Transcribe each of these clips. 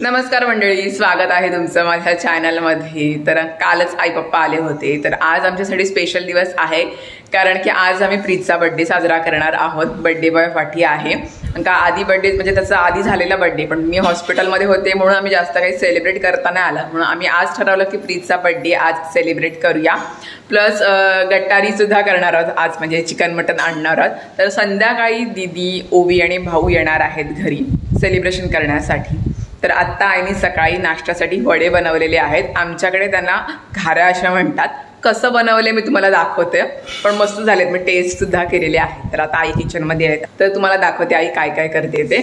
नमस्कार मंडळी, स्वागत आहे तुमचं माझ्या चॅनलमध्ये। तर कालच आई पप्पा आले होते, तर आज आमच्यासाठी स्पेशल दिवस आहे कारण की आज आम्ही प्रीतचा बर्थडे साजरा करणार आहोत। बर्थडे बॉय पार्टी आहे का आधी बर्थडे म्हणजे त्याचा आधी झालेला बर्थडे, पण मी हॉस्पिटलमध्ये होते म्हणून आम्ही जास्त काही सेलिब्रेट करता नाही आलं, म्हणून आम्ही आज ठरवलं की प्रीतचा बर्थडे आज सेलिब्रेट करूया। प्लस गट्टारी सुद्धा करणार आहोत आज, म्हणजे चिकन मटन आणणार आहोत। तर संध्याकाळी दीदी, ओवी आणि भाऊ येणार आहेत घरी सेलिब्रेशन करण्यासाठी। तर आत्ता आईने सकाळी नाश्त्यासाठी वडे बनवलेले आहेत, आमच्याकडे त्यांना घाऱ्या अशा म्हणतात। कसं बनवले मी तुम्हाला दाखवते, पण मस्त झालेत, मी टेस्ट सुद्धा केलेले आहे। तर आता आई किचन मध्ये आहेत, तर तुम्हाला दाखवते आई काय काय करते ते।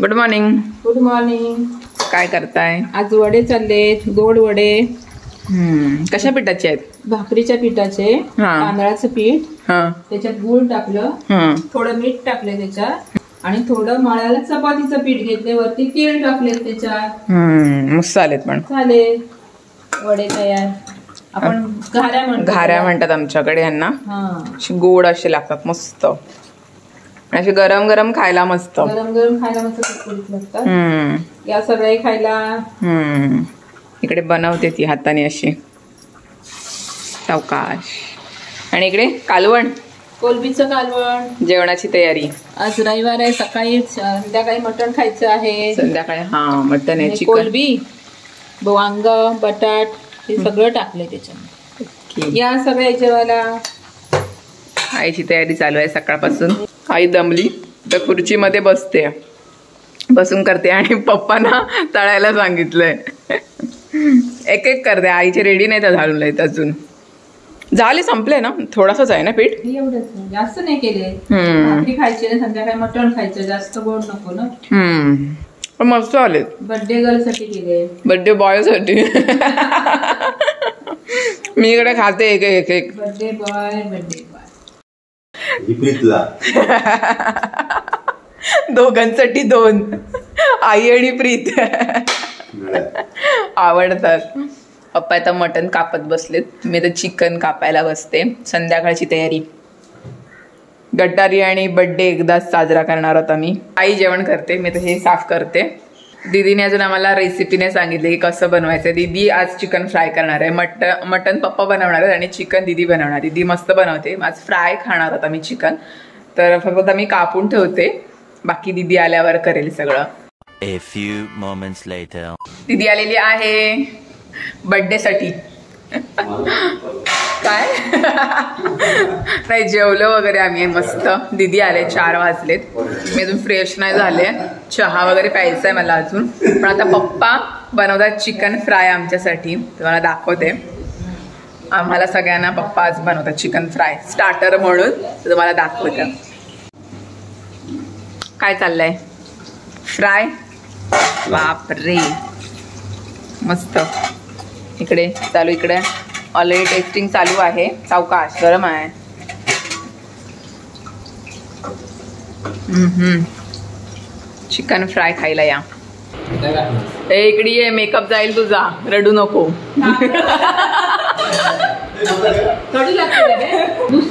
Good morning. Good morning. काय करताय? आज वडे चाललेत, गोड वडे। कशा पिठाचे आहेत? भाकरीच्या पिठाचे, तांदळाचं पीठ, त्याच्यात गूळ टाकलं, थोडं मीठ टाकलं त्याच्यात, आणि थोडं मळ्याला चपातीचं पीठ घेतले, वरती तेल टाकले त्याच्यात। मस्त चालेत, पण चालेल वडे तयार। आपण घाऱ्या म्हणतात आमच्याकडे यांना। गोड असे लागतात मस्त, असे गरम गरम खायला मस्त, गरम खायला मस्त लागतात। या सगळे खायला इकडे बनवते ती हाताने अशी सावकाश। आणि इकडे कालवण, कोलबीचं कालवण, जेवणाची तयारी। आज रविवार आहे, सकाळी संध्याकाळी मटण खायचं आहे। संध्याकाळी मटण आहे, चिकन, कोलबी, वांग, बटाट हे सगळं टाकलंय त्याच्यात। या सगळ्या जेवायला आईची तयारी चालू आहे सकाळपासून। आई दमली तर खुर्चीमध्ये बसून करते, आणि पप्पांना तळायला सांगितलंय। एक एक करते, आईचे रेडी नाही तर झालेलं आहेत अजून, झाले संपले ना, थोडासाच आहे ना पीठ, एवढंच, जास्त नाही केले। भाकरी खायची ना, संध्याकाळी मटण खायचं, जास्त गोड नको ना। पण मस्त आले, बर्थडे गर्ल साठी केले, बर्थडे बॉय साठी। मी इकडे खाते एक एक बर्थडे बॉय दोघांसाठी दोन, आई आणि प्रीत आवडतात। पप्पा आता मटण कापत बसलेत, मी तर चिकन कापायला बसते। संध्याकाळची तयारी, गटारी आणि बर्थडे एकदाच साजरा करणार आहोत आम्ही। आई जेवण करते, मी तर हे साफ करते। दीदीने अजून आम्हाला रेसिपीने सांगितले की कसं बनवायचं। दीदी आज चिकन फ्राय करणार आहे, मटन पप्पा बनवणार आहेत आणि चिकन दीदी बनवणार। दीदी मस्त बनवते, आज फ्राय खाणार आहोत आम्ही चिकन, तर फक्त मी कापून ठेवते, बाकी दीदी आल्यावर करेल सगळं। A few moments later. दीदी आलेली आहे बर्थडे साठी। काय नाही, जेवलो वगैरे आम्ही मस्त। दीदी आले, 4 वाजलेत, मी अजून फ्रेश नाही झाले, चहा वगैरे प्यायचा आहे मला अजून। पण आता पप्पा बनवतात चिकन फ्राय आमच्यासाठी, तुम्हाला दाखवते। आम्हाला सगळ्यांना पप्पा आज बनवतात चिकन फ्राय स्टार्टर म्हणून, तर तुम्हाला दाखवते काय चाललंय। फ्राय, बापरे मस्त। इकडे चालू, इकडे ऑलरेडी टेस्टिंग चालू आहे, सावकाश, गरम आहे। चिकन फ्राय खायला या। इकडे ये, मेकअप जाईल तुझा, रडू नको।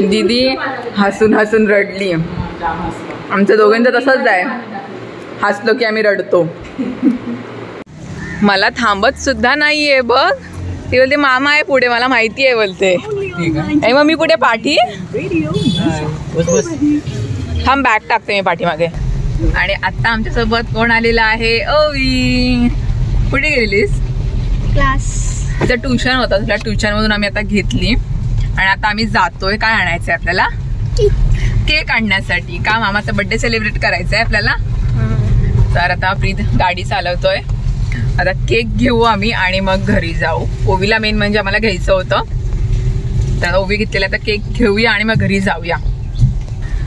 दीदी हसून हसून रडली, आमच्या दोघांचं तसंच आहे, हसलो की आम्ही रडतो। मला थांबत सुद्धा नाहीये बघ, ती बोलते मामा आहे पुढे, मला माहिती आहे बोलते। मग मी कुठे पाठी, थांब बॅग टाकते मी पाठीमागे। आणि आता आमच्यासोबत कोण आलेला आहे? ओवी, कुठे गेलेलीस? क्लास, तिचं ट्युशन होतं, तुला ट्युशन मधून आम्ही आता घेतली, आणि आता आम्ही जातोय, काय आणायचंय आपल्याला? केक आणण्यासाठी, का मामाचा बर्थडे सेलिब्रेट करायचा आहे आपल्याला। तर आता प्रीत गाडी चालवतोय, आता केक घेऊ आम्ही आणि मग घरी जाऊ। ओवीला मेन म्हणजे आम्हाला घ्यायचं होतं, तर ओवी घेतलेला, आता केक घेऊया आणि मग घरी जाऊया।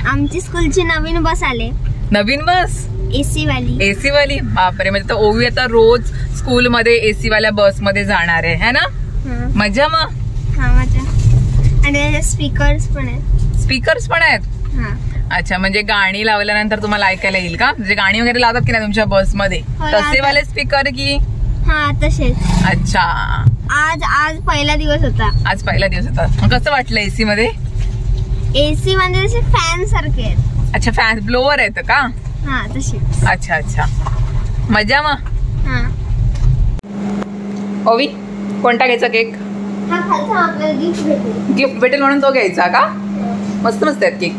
आमची स्कूलची नवीन बस आले। नवीन बस? एसी वाली? बापरे, म्हणजे तर ओवी आता रोज स्कूल मध्ये एसी वाल्या बस मध्ये जाणार आहे, है ना? मजा मग? हा मजा। आणि स्पीकर्स पण आहेत? अच्छा, म्हणजे गाणी लावल्यानंतर तुम्हाला ऐकायला येईल का? म्हणजे गाणी वगैरे लावतात की नाही तुमच्या बसमध्ये, तसे वाले स्पीकर की? हा तसेच। अच्छा, आज पहिला दिवस होता। आज पहिला दिवस होता, मग कसं वाटलं एसी मध्ये? एसी म्हणजे असे फॅन सारखे आहेत। अच्छा, फॅन ब्लोअर आहेत का? हां तशी. अच्छा अच्छा. मजा मग. हा ओवी कोणता घ्यायचा केक? हा खालचा आपल्याला गिफ्ट भेटेल. गिफ्ट भेटेल म्हणून तो घ्यायचा का? मस्त मस्त आहेत केक.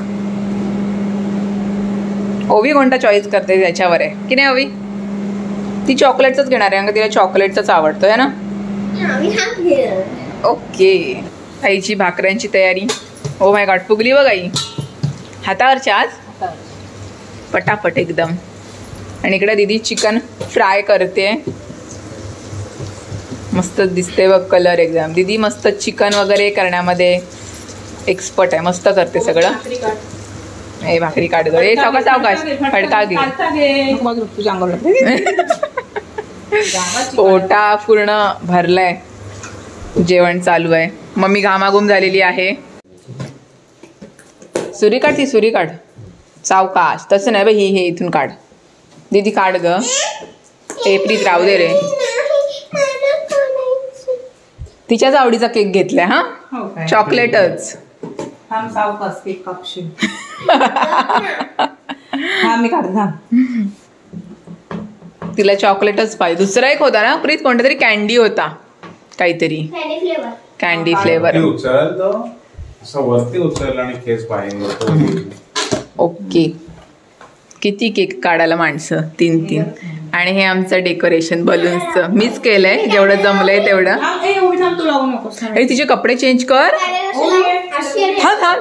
ओवी कोणता चॉईस करते त्याच्यावर आहे की नाही. ओवी ती चॉकलेटचाच घेणार आहे, तिला चॉकलेटचाच आवडतो आहे ना. ओके. आईची भाकऱ्यांची तयारी. ओ माय गॉड, फुगली बघ आई हातावरच्या आज पटापट एकदम. आणि इकडे दीदी चिकन फ्राय करते. मस्त दिसते बघ कलर एकदम. दीदी मस्त चिकन वगैरे करण्यामध्ये एक्सपर्ट आहे, मस्त करते सगळं. ए भाकरी काढ गं. ए सावकाश सावकाश फडका घे. पोटा पूर्ण भरलाय, जेवण चालू आहे. मम्मी घामाघूम झालेली आहे. सुरी काढ, ती सुरी काढ सावकाश. तसं नाही बाई, हे इथून काढ. दीदी काढ ग. ए प्रीत राहू दे रे. तिच्याच आवडीचा केक घेतलाय. हा चॉकलेटच. तिला चॉकलेटच पाहिजे. दुसरा एक होता ना प्रीत, कोणता तरी कॅन्डी होता काहीतरी, कॅन्डी फ्लेवर. ओके. किती केक काढायला माणसं, 3-3. आणि हे आमचं डेकोरेशन बलून्सचं मीच केलंय, जेवढं जमलंय तेवढं. हे तिचे कपडे चेंज कर.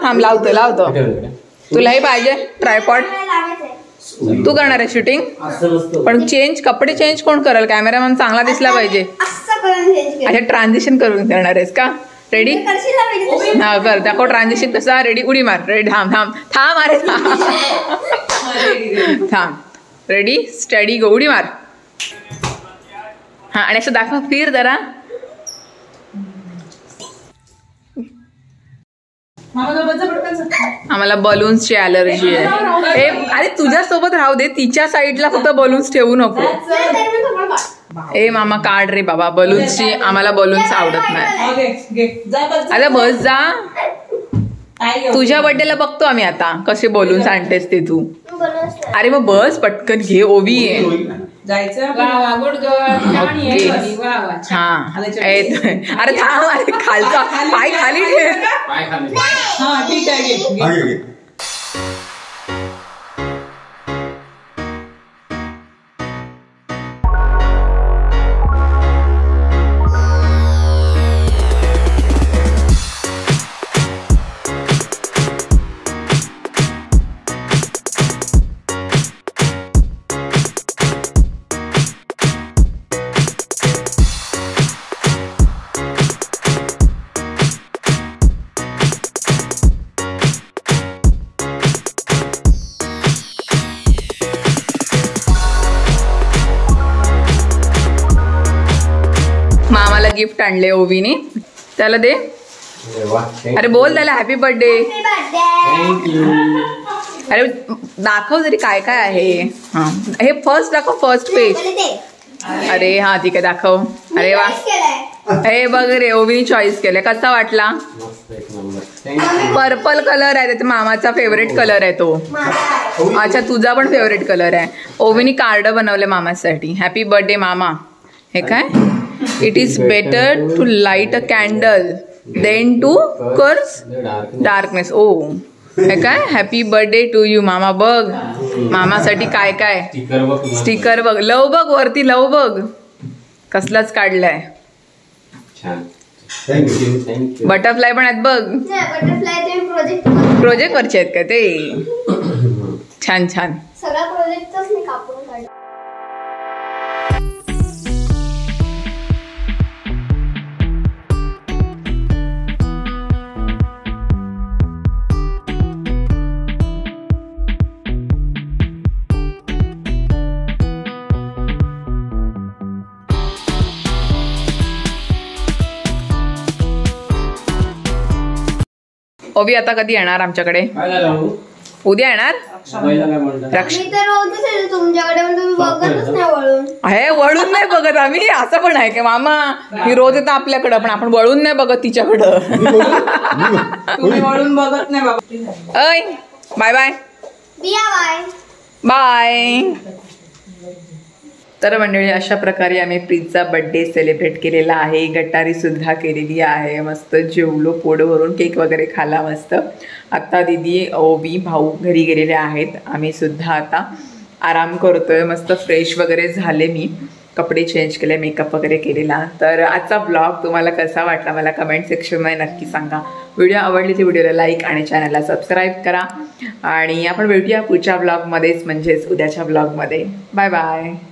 थांब लावतो. तुला हे पाहिजे ट्रायपॉड? तू करणार आहे शूटिंग, पण कपडे चेंज कोण करेल? कॅमेरामॅन चांगला दिसला पाहिजे. अच्छा ट्रान्झिशन करून करणार आहेस का? रेडी? हा कर, दाखव ट्रान्झिशन कसा. रेडी? उडी मार. रेडी? थांब अरे थांब. रेडी स्टडी गो. उडी मार. हा आणि असं दाखव, फिर जरा. आम्हाला बलून्सची अलर्जी आहे. अरे तुझ्यासोबत राहू दे, तिच्या साईडला फक्त बलून्स ठेवू नको. ए मामा काढ रे बाबा, बलून्सची आम्हाला बलून्स आवडत नाही. आता बस जा. तुझ्या बर्थडेला बघतो आम्ही आता कसे बलून्स आणतेस ते तू. अरे मग बस पटकन घे. ओवी आहे. हा अरे थांब, अरे खालचा पाय खाली ठेव. मामाला गिफ्ट आणले ओवीने, त्याला दे. अरे बोल त्याला हॅपी बर्थडे. अरे दाखव जरी काय काय आहे. हा हे फर्स्ट दाखव, फर्स्ट पेज. अरे हा ठीक आहे दाखव. अरे वा, हे बघ रे ओवीने चॉईस केलंय. कसा वाटला? पर्पल कलर आहे, त्याचा मामाचा फेवरेट कलर आहे तो. अच्छा तुझा पण फेवरेट कलर आहे. ओवीने कार्ड बनवले मामासाठी. हॅपी बर्थडे मामा. हे काय? It is better to light a candle than to curse darkness. ओ हे काय? हॅपी बर्थडे टू यू मामा. बघ मामासाठी काय काय स्टिकर बघ. लव बघ वरती, लव बघ कसलाच काढलाय. बटरफ्लाय पण आहेत बघ. प्रोजेक्ट वरचे आहेत का ते? छान छान. सगळा प्रोजेक्टच मी कापून काढला. ओवी आता कधी येणार आमच्याकडे? उद्या येणार. हे वळून नाही बघत आम्ही, असं पण आहे की मामा ही रोज येतं आपल्याकडं, पण आपण वळून नाही बघत तिच्याकडं. वळून बघत नाही बाबा. अय बाय बाय बाय बाय. तर मंडळी अशा प्रकारे आम्ही प्रीतचा बड्डे सेलिब्रेट केलेला आहे. गटारीसुद्धा केलेली आहे. मस्त जेवलो, पोट भरून केक वगैरे खाला मस्त. आत्ता दीदी, ओवी, भाऊ घरी गेलेले आहेत. आम्ही सुद्धा आता आराम करतोय. मस्त फ्रेश वगैरे झाले, मी कपडे चेंज केले, मेकअप वगैरे केलेला. तर आजचा ब्लॉग तुम्हाला कसा वाटला मला कमेंट सेक्शनमध्ये नक्की सांगा. व्हिडिओ आवडली तर व्हिडिओला लाईक आणि चॅनलला सबस्क्राईब करा. आणि आपण भेटूया पुढच्या ब्लॉगमध्येच, म्हणजेच उद्याच्या ब्लॉगमध्ये. Bye bye.